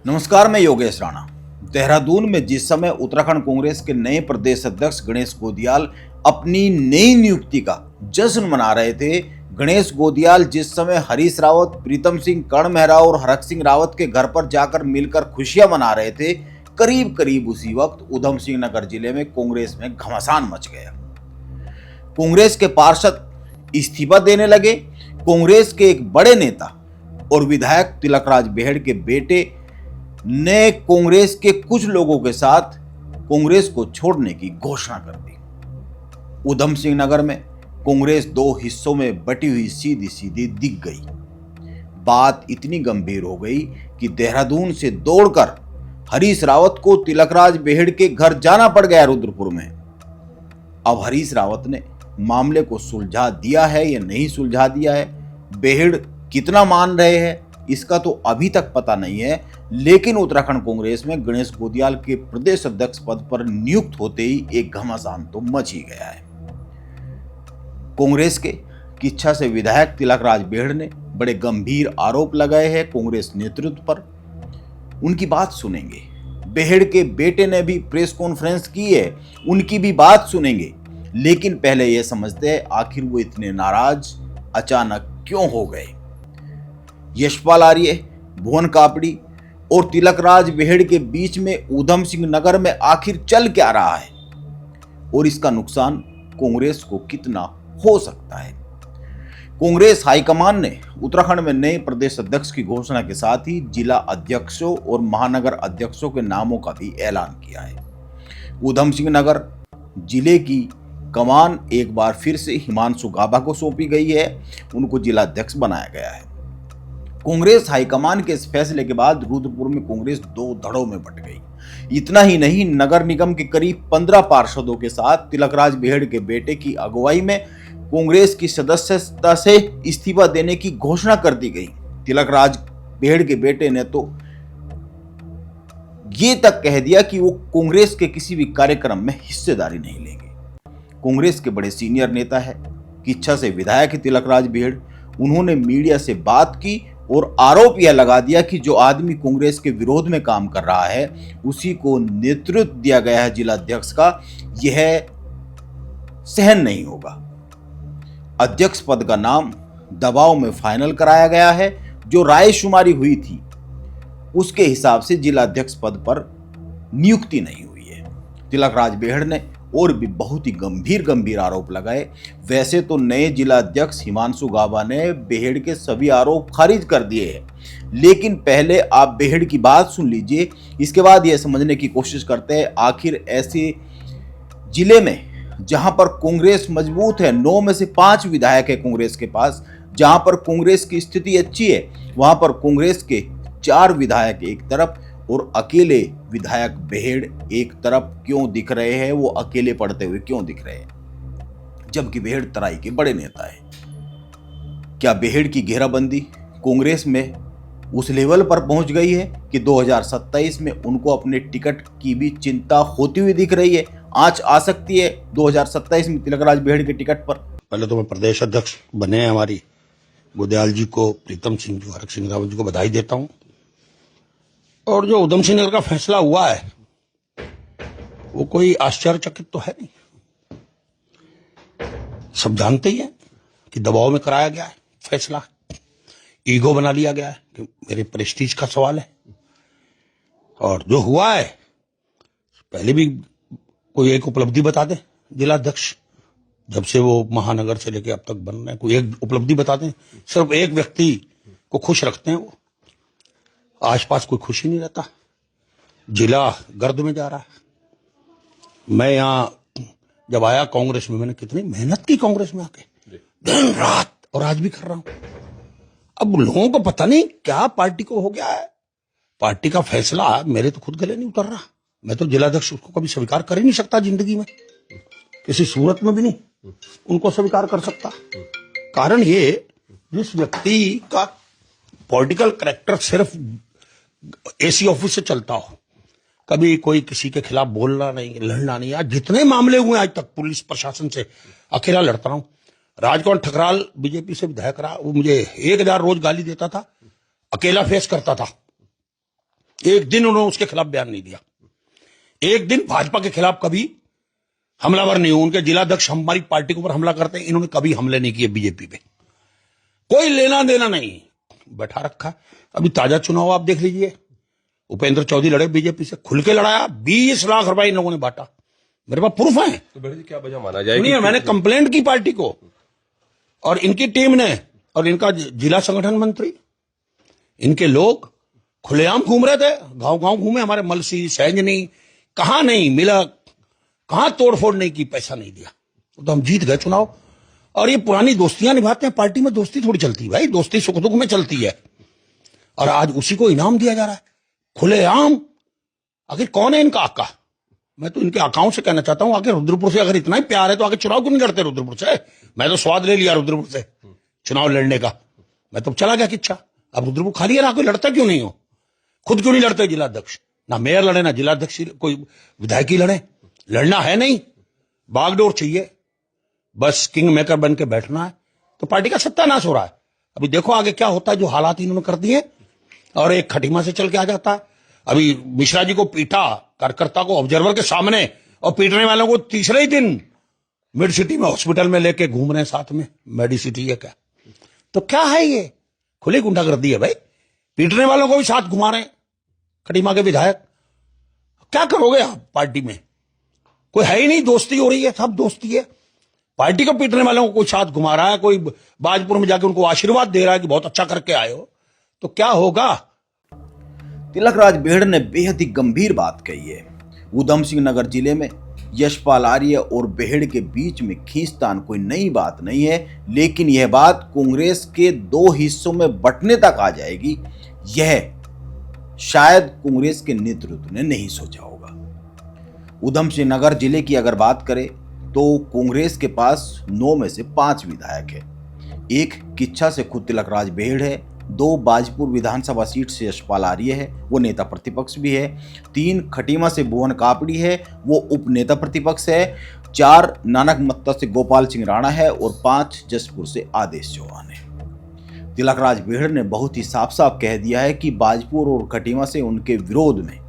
नमस्कार, मैं योगेश राणा। देहरादून में जिस समय उत्तराखंड कांग्रेस के नए प्रदेश अध्यक्ष गणेश गोदियाल अपनी नई नियुक्ति का जश्न मना रहे थे, गणेश गोदियाल जिस समय हरीश रावत, प्रीतम सिंह, कर्ण मेहरा और हरक सिंह रावत के घर पर जाकर मिलकर खुशियां मना रहे थे, करीब करीब उसी वक्त उधम सिंह नगर जिले में कांग्रेस में घमासान मच गया। कांग्रेस के पार्षद इस्तीफा देने लगे। कांग्रेस के एक बड़े नेता और विधायक तिलकराज बेहड़ के बेटे ने कांग्रेस के कुछ लोगों के साथ कांग्रेस को छोड़ने की घोषणा कर दी। उधम सिंह नगर में कांग्रेस दो हिस्सों में बटी हुई सीधी सीधी दिख गई। बात इतनी गंभीर हो गई कि देहरादून से दौड़कर हरीश रावत को तिलकराज बेहड़ के घर जाना पड़ गया रुद्रपुर में। अब हरीश रावत ने मामले को सुलझा दिया है या नहीं सुलझा दिया है, बेहड़ कितना मान रहे हैं, इसका तो अभी तक पता नहीं है। लेकिन उत्तराखंड कांग्रेस में गणेश गोदियाल के प्रदेश अध्यक्ष पद पर नियुक्त होते ही एक घमासान तो मच ही गया है। कांग्रेस के इच्छा से विधायक तिलकराज बेहड़ ने बड़े गंभीर आरोप लगाए हैं कांग्रेस नेतृत्व पर। उनकी बात सुनेंगे। बेहड़ के बेटे ने भी प्रेस कॉन्फ्रेंस की है, उनकी भी बात सुनेंगे। लेकिन पहले यह समझते हैं आखिर वो इतने नाराज अचानक क्यों हो गए। यशपाल आर्य, भुवन कापड़ी और तिलकराज बेहड़ के बीच में उधम सिंह नगर में आखिर चल क्या रहा है और इसका नुकसान कांग्रेस को कितना हो सकता है। कांग्रेस हाईकमान ने उत्तराखंड में नए प्रदेश अध्यक्ष की घोषणा के साथ ही जिला अध्यक्षों और महानगर अध्यक्षों के नामों का भी ऐलान किया है। उधम सिंह नगर जिले की कमान एक बार फिर से हिमांशु गाबा को सौंपी गई है, उनको जिला अध्यक्ष बनाया गया है। कांग्रेस हाईकमान के इस फैसले के बाद रुद्रपुर में कांग्रेस दो धड़ों में बट गई। इतना ही नहीं, नगर निगम के करीब 15 पार्षदों के साथ तिलकराज बेहड़ के बेटे की अगुवाई में कांग्रेस की सदस्यता से इस्तीफा देने की घोषणा कर दी गई। तिलकराज बेहड़ के बेटे ने तो ये तक कह दिया कि वो कांग्रेस के किसी भी कार्यक्रम में हिस्सेदारी नहीं लेंगे। कांग्रेस के बड़े सीनियर नेता है कि इच्छा से विधायक तिलकराज बेहड़, उन्होंने मीडिया से बात की और आरोप यह लगा दिया कि जो आदमी कांग्रेस के विरोध में काम कर रहा है उसी को नेतृत्व दिया गया है जिला अध्यक्ष का, यह सहन नहीं होगा। अध्यक्ष पद का नाम दबाव में फाइनल कराया गया है। जो रायशुमारी हुई थी उसके हिसाब से जिला अध्यक्ष पद पर नियुक्ति नहीं हुई है। तिलकराज बेहड़ ने और भी बहुत ही गंभीर आरोप लगाए। वैसे तो नए जिला अध्यक्ष हिमांशु गाबा ने बेहड़ के सभी आरोप खारिज कर दिए हैं, लेकिन पहले आप बेहड़ की बात सुन लीजिए, इसके बाद यह समझने की कोशिश करते हैं आखिर ऐसे जिले में जहां पर कांग्रेस मजबूत है, 9 में से 5 विधायक है कांग्रेस के पास, जहां पर कांग्रेस की स्थिति अच्छी है, वहां पर कांग्रेस के 4 विधायक एक तरफ और अकेले विधायक बेहड़ एक तरफ क्यों दिख रहे हैं, वो अकेले पड़ते हुए क्यों दिख रहे हैं, जबकि बेहड़ तराई के बड़े नेता है। क्या बेहड़ की घेराबंदी कांग्रेस में उस लेवल पर पहुंच गई है कि 2027 में उनको अपने टिकट की भी चिंता होती हुई दिख रही है? आंच आ सकती है 2027 में तिलकराज बेहड़ के टिकट पर। पहले तो मैं प्रदेश अध्यक्ष बने हैं हमारी गोदियाल जी को, प्रीतम सिंह जी, हरक सिंह रावत जी को बधाई देता हूं। और जो उधम सिंह नगर का फैसला हुआ है वो कोई आश्चर्यचकित तो है नहीं। सब जानते ही हैं कि दबाव में कराया गया है फैसला, ईगो बना लिया गया है कि मेरे प्रेस्टीज का सवाल है। और जो हुआ है, पहले भी कोई एक उपलब्धि बता दे जिला अध्यक्ष, जब से वो महानगर से लेके अब तक बन रहे हैं, कोई एक उपलब्धि बता दें। सिर्फ एक व्यक्ति को खुश रखते हैं, वो आसपास कोई खुशी नहीं रहता। जिला गर्द में जा रहा है। मैं यहां जब आया कांग्रेस में, मैंने कितनी मेहनत की कांग्रेस में आके, दिन रात, और आज भी कर रहा हूं। अब लोगों को पता नहीं क्या पार्टी को हो गया है। पार्टी का फैसला मेरे तो खुद गले नहीं उतर रहा। मैं तो जिलाध्यक्ष उसको कभी स्वीकार कर ही नहीं सकता जिंदगी में, किसी सूरत में भी नहीं उनको स्वीकार कर सकता। कारण ये, जिस व्यक्ति का पॉलिटिकल कैरेक्टर सिर्फ एसी ऑफिस से चलता हो, कभी कोई किसी के खिलाफ बोलना नहीं, लड़ना नहीं। आज जितने मामले हुए आज तक पुलिस प्रशासन से अकेला लड़ता रहा हूं। राजकौर ठकराल बीजेपी से विधायक रहा, वो मुझे 1000 रोज गाली देता था, अकेला फेस करता था। एक दिन उन्होंने उसके खिलाफ बयान नहीं दिया। एक दिन भाजपा के खिलाफ कभी हमलावर नहीं हुए। उनके जिलाध्यक्ष हमारी पार्टी के ऊपर हमला करते हैं, इन्होंने कभी हमले नहीं किए बीजेपी पे। कोई लेना देना नहीं, बैठा रखा। अभी ताजा चुनाव आप देख लीजिए, उपेंद्र चौधरी लड़े बीजेपी से, खुल के लड़ाया, 20 लाख रुपए इन लोगों ने बांटा। मेरे पास प्रूफ है। तो बड़ी जी क्या वजह माना जाए? नहीं, मैंने कंप्लेंट की पार्टी को और इनकी टीम ने, और इनका जिला संगठन मंत्री, इनके लोग खुलेआम घूम रहे थे, गांव गांव घूमे। हमारे मलसी, सैंजनी, कहां नहीं मिला, कहां तोड़फोड़ नहीं की, पैसा नहीं दिया, तो हम जीत गए चुनाव। और ये पुरानी दोस्तियां निभाते हैं। पार्टी में दोस्ती थोड़ी चलती है भाई, दोस्ती सुख दुख में चलती है। और आज उसी को इनाम दिया जा रहा है खुलेआम। आखिर कौन है इनका आका? मैं तो इनके आकाओं से कहना चाहता हूं, आखिर रुद्रपुर से अगर इतना ही प्यार है तो आगे चुनाव क्यों नहीं लड़ते रुद्रपुर से? मैं तो स्वाद ले लिया रुद्रपुर से चुनाव लड़ने का, मैं तो चला गया किच्छा। अब रुद्रपुर खाली है ना, कोई लड़ता क्यों नहीं हो? खुद क्यों नहीं लड़ते जिलाध्यक्ष? ना मेयर लड़े, ना जिलाध्यक्ष, कोई विधायक ही लड़े। लड़ना है नहीं, बागडोर चाहिए, बस किंग मेकर बन के बैठना है। तो पार्टी का सत्यानाश हो रहा है। अभी देखो आगे क्या होता है। जो हालात इन्होंने कर दिए, और एक खटीमा से चल के आ जाता है। अभी मिश्रा जी को पीटा, कार्यकर्ता को ऑब्जर्वर के सामने, और पीटने वालों को तीसरे ही दिन मिड सिटी में हॉस्पिटल में लेके घूम रहे हैं साथ में। मेडी सिटी है क्या? तो क्या है ये? खुली गुंडागर्दी है भाई। पीटने वालों को भी साथ घुमा रहे हैं खटीमा के विधायक। क्या करोगे आप पार्टी में? कोई है ही नहीं, दोस्ती हो रही है, सब दोस्ती है। पार्टी को पीटने वालों को कोई साथ घुमा रहा है, कोई बाजपुर में जाके उनको आशीर्वाद दे रहा है कि बहुत अच्छा करके आए हो, तो क्या होगा? तिलकराज बेहड़ ने बेहद ही गंभीर बात कही है। ऊधम सिंह नगर जिले में यशपाल आर्य और बेहड़ के बीच में खींचतान कोई नई बात नहीं है, लेकिन यह बात कांग्रेस के 2 हिस्सों में बंटने तक आ जाएगी, यह शायद कांग्रेस के नेतृत्व ने नहीं सोचा होगा। ऊधम सिंह नगर जिले की अगर बात करें तो कांग्रेस के पास 9 में से 5 विधायक है। 1 किच्छा से खुद तिलकराज बेहड़ है, 2 बाजपुर विधानसभा सीट से यशपाल आर्य है, वो नेता प्रतिपक्ष भी है, 3 खटीमा से भुवन कापड़ी है, वो उप नेता प्रतिपक्ष है, 4 नानक मत्ता से गोपाल सिंह राणा है, और 5 जसपुर से आदेश चौहान है। तिलकराज बेहड़ ने बहुत ही साफ साफ कह दिया है कि बाजपुर और खटीमा से उनके विरोध में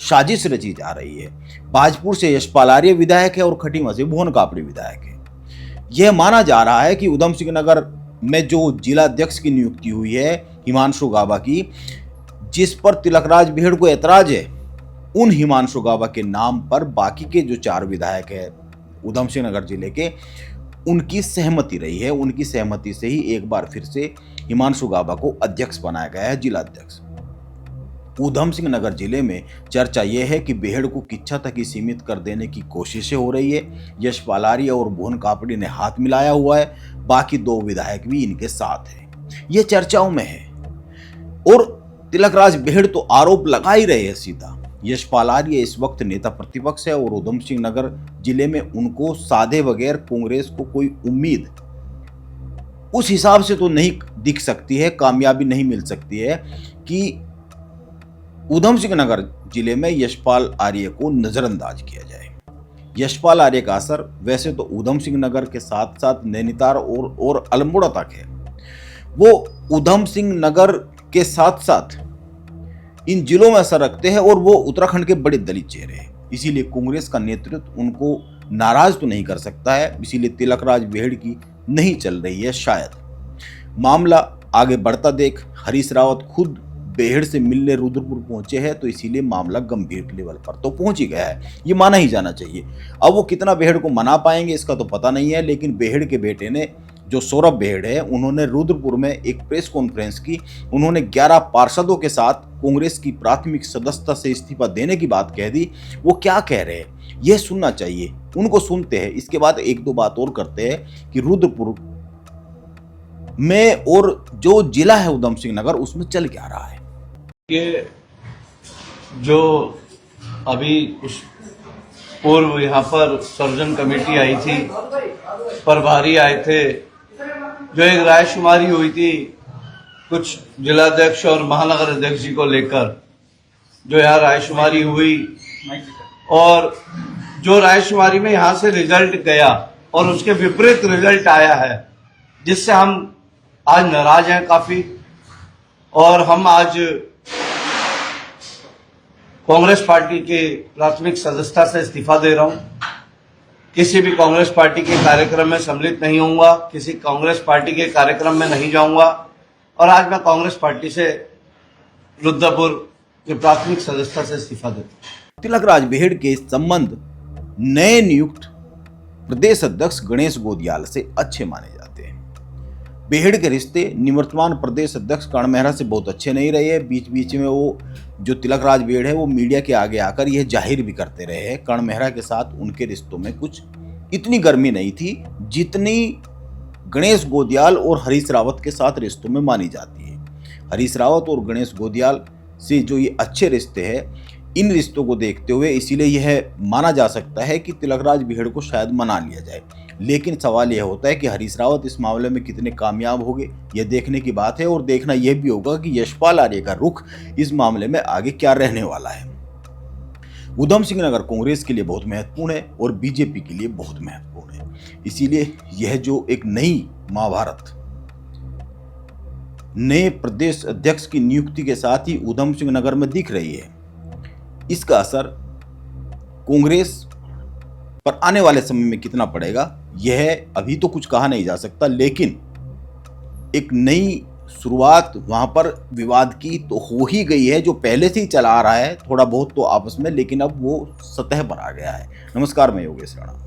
साजिश रची जा रही है। बाजपुर से यशपाल आर्य विधायक है और खटीमा से भुवन कापड़ी विधायक है। यह माना जा रहा है कि ऊधम सिंह नगर में जो जिलाध्यक्ष की नियुक्ति हुई है हिमांशु गाबा की, जिस पर तिलकराज बेहड़ को ऐतराज है, उन हिमांशु गाबा के नाम पर बाकी के जो 4 विधायक है ऊधम सिंह नगर जिले के, उनकी सहमति रही है। उनकी सहमति से ही एक बार फिर से हिमांशु गाबा को अध्यक्ष बनाया गया है, जिलाध्यक्ष। ऊधम सिंह नगर जिले में चर्चा यह है कि बेहड़ को किच्छा तक ही सीमित कर देने की कोशिशें हो रही है। यशपाल आर्य और भुवन कापड़ी ने हाथ मिलाया हुआ है, बाकी 2 विधायक भी इनके साथ हैं, ये चर्चाओं में है। और तिलकराज बेहड़ तो आरोप लगा ही रहे हैं सीधा। यशपाल आर्य इस वक्त नेता प्रतिपक्ष है और ऊधम सिंह नगर जिले में उनको साधे बगैर कांग्रेस को कोई उम्मीद उस हिसाब से तो नहीं दिख सकती है, कामयाबी नहीं मिल सकती है कि ऊधम सिंह नगर जिले में यशपाल आर्य को नजरअंदाज किया जाए। यशपाल आर्य का असर वैसे तो ऊधम सिंह नगर के साथ साथ नैनीताल और अल्मोड़ा तक है। वो ऊधम सिंह नगर के साथ साथ इन जिलों में असर रखते हैं और वो उत्तराखंड के बड़े दलित चेहरे हैं। इसीलिए कांग्रेस का नेतृत्व उनको नाराज तो नहीं कर सकता है, इसीलिए तिलकराज बेहड़ की नहीं चल रही है शायद। मामला आगे बढ़ता देख हरीश रावत खुद बेहड़ से मिलने रुद्रपुर पहुंचे हैं, तो इसीलिए मामला गंभीर लेवल पर तो पहुंच ही गया है, ये माना ही जाना चाहिए। अब वो कितना बेहड़ को मना पाएंगे इसका तो पता नहीं है, लेकिन बेहड़ के बेटे ने, जो सौरभ बेहड़ है, उन्होंने रुद्रपुर में एक प्रेस कॉन्फ्रेंस की। उन्होंने 11 पार्षदों के साथ कांग्रेस की प्राथमिक सदस्यता से इस्तीफा देने की बात कह दी। वो क्या कह रहे हैं यह सुनना चाहिए, उनको सुनते हैं। इसके बाद 1-2 बात और करते हैं कि रुद्रपुर में और जो जिला है ऊधम सिंह नगर, उसमें चल क्या रहा है। ये जो अभी उस पूर्व यहाँ पर सर्जन कमेटी आई थी, प्रभारी आए थे, जो एक रायशुमारी हुई थी कुछ जिलाध्यक्ष और महानगर अध्यक्ष जी को लेकर, जो यहाँ रायशुमारी हुई, और जो रायशुमारी में यहाँ से रिजल्ट गया और उसके विपरीत रिजल्ट आया है, जिससे हम आज नाराज हैं काफी। और हम आज कांग्रेस पार्टी के प्राथमिक सदस्यता से इस्तीफा दे रहा हूं। किसी भी कांग्रेस पार्टी के कार्यक्रम में सम्मिलित नहीं होऊंगा, किसी कांग्रेस पार्टी के कार्यक्रम में नहीं जाऊंगा और आज मैं कांग्रेस पार्टी से रुद्रपुर के प्राथमिक सदस्यता से इस्तीफा देता हूं। तिलकराज बेहड़ के संबंध नए नियुक्त प्रदेश अध्यक्ष गणेश गोदियाल से अच्छे माने जाते हैं। बेहड़ के रिश्ते निवर्तमान प्रदेश अध्यक्ष कर्ण मेहरा से बहुत अच्छे नहीं रहे। बीच बीच में वो जो तिलकराज बेहड़ है वो मीडिया के आगे आकर यह जाहिर भी करते रहे हैं। कर्ण मेहरा के साथ उनके रिश्तों में कुछ इतनी गर्मी नहीं थी जितनी गणेश गोदियाल और हरीश रावत के साथ रिश्तों में मानी जाती है। हरीश रावत और गणेश गोदियाल से जो ये अच्छे रिश्ते हैं, इन रिश्तों को देखते हुए इसीलिए यह माना जा सकता है कि तिलकराज बेहड़ को शायद मना लिया जाए। लेकिन सवाल यह होता है कि हरीश रावत इस मामले में कितने कामयाब होंगे, यह देखने की बात है। और देखना यह भी होगा कि यशपाल आर्य का रुख इस मामले में आगे क्या रहने वाला है। उधम सिंह नगर कांग्रेस के लिए बहुत महत्वपूर्ण है और बीजेपी के लिए बहुत महत्वपूर्ण है। इसीलिए यह जो एक नई महाभारत नए प्रदेश अध्यक्ष की नियुक्ति के साथ ही उधम सिंह नगर में दिख रही है, इसका असर कांग्रेस पर आने वाले समय में कितना पड़ेगा यह अभी तो कुछ कहा नहीं जा सकता। लेकिन एक नई शुरुआत वहां पर विवाद की तो हो ही गई है, जो पहले से ही चला आ रहा है थोड़ा बहुत तो आपस में, लेकिन अब वो सतह पर आ गया है। नमस्कार, मैं योगेश राणा।